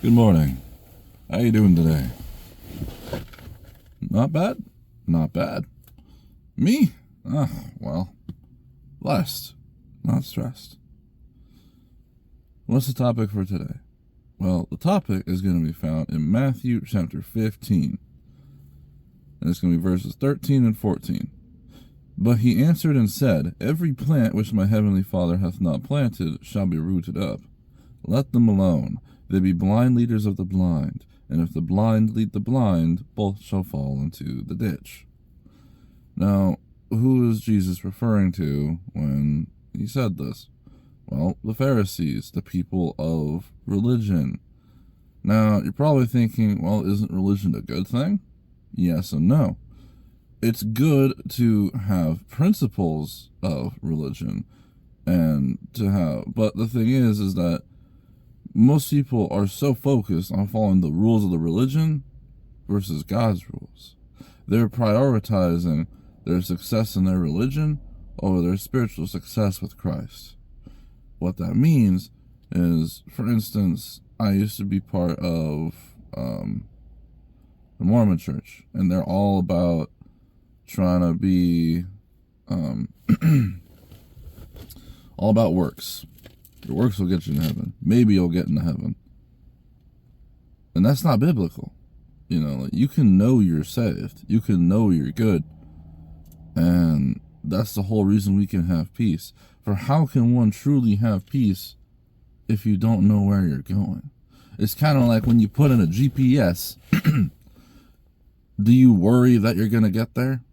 Good morning. How you doing today? Not bad. Not bad. Me? Well, blessed, not stressed. What's the topic for today? Well, the topic is going to be found in Matthew chapter 15. And it's going to be verses 13 and 14. But he answered and said, Every plant which my heavenly Father hath not planted shall be rooted up. Let them alone. They be blind leaders of the blind. And if the blind lead the blind, both shall fall into the ditch. Now, who is Jesus referring to when he said this? Well, the Pharisees, the people of religion. Now, you're probably thinking, well, isn't religion a good thing? Yes and no. It's good to have principles of religion but the thing is that most people are so focused on following the rules of the religion versus God's rules. They're prioritizing their success in their religion over their spiritual success with Christ. What that means is, for instance, I used to be part of the Mormon church, and they're all about trying to be all about works. Your works will get you to heaven. Maybe you'll get into heaven. And that's not biblical. You can know you're saved. You can know you're good. And that's the whole reason we can have peace. For how can one truly have peace if you don't know where you're going? It's kind of like when you put in a GPS. Do you worry that you're going to get there?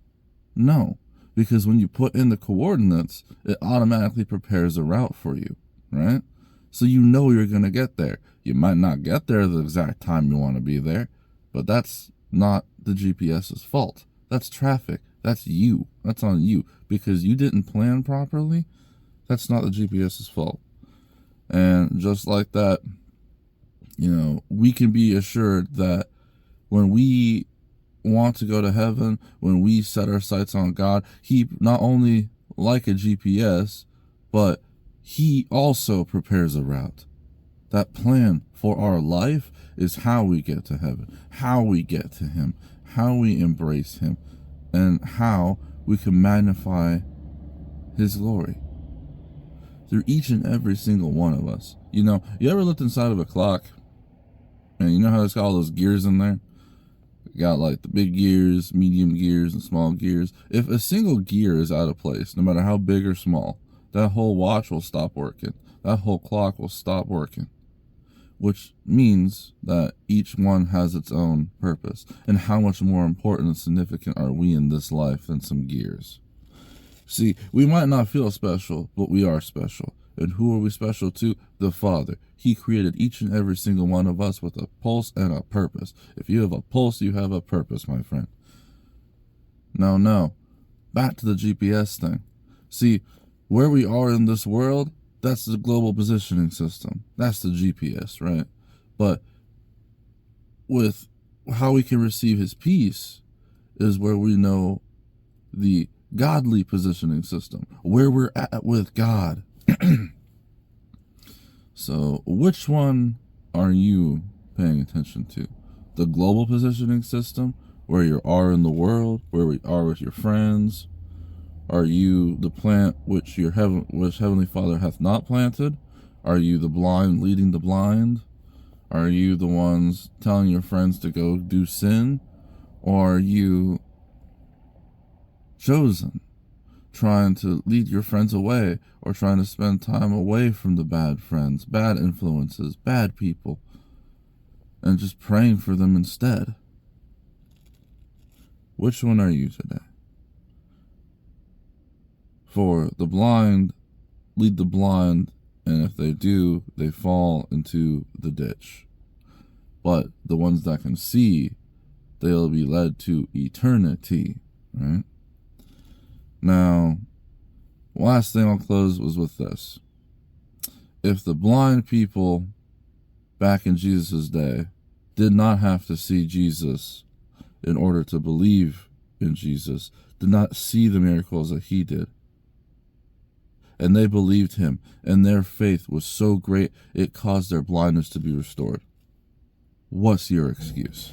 No. Because when you put in the coordinates, it automatically prepares a route for you, right? So you know you're going to get there. You might not get there the exact time you want to be there, but that's not the GPS's fault. That's traffic. That's you. That's on you. Because you didn't plan properly, that's not the GPS's fault. And just like that, we can be assured that when we want to go to heaven, when we set our sights on God, he not only like a GPS, but he also prepares a route. That plan for our life is how we get to heaven, how we get to him, how we embrace him, and how we can magnify his glory through each and every single one of us. You ever looked inside of a clock, and you know how it's got all those gears in there? Got like the big gears, medium gears, and small gears. If a single gear is out of place, no matter how big or small, that whole watch will stop working. That whole clock will stop working. Which means that each one has its own purpose. And how much more important and significant are we in this life than some gears? See, we might not feel special, but we are special. And who are we special to? The Father. He created each and every single one of us with a pulse and a purpose. If you have a pulse, you have a purpose, my friend. No. Back to the GPS thing. See, where we are in this world, that's the global positioning system. That's the GPS, right? But with how we can receive his peace is where we know the godly positioning system, where we're at with God. So, which one are you paying attention to? The global positioning system, where you are in the world, where we are with your friends? Are you the plant which Heavenly Father hath not planted? Are you the blind leading the blind? Are you the ones telling your friends to go do sin? Or are you chosen, trying to lead your friends away, or trying to spend time away from the bad friends, bad influences, bad people, and just praying for them instead? Which one are you today? For the blind lead the blind, and if they do, they fall into the ditch. But the ones that can see, they'll be led to eternity, right? Now, last thing I'll close was with this. If the blind people back in Jesus' day did not have to see Jesus in order to believe in Jesus, did not see the miracles that he did, and they believed him, and their faith was so great it caused their blindness to be restored. what's your excuse?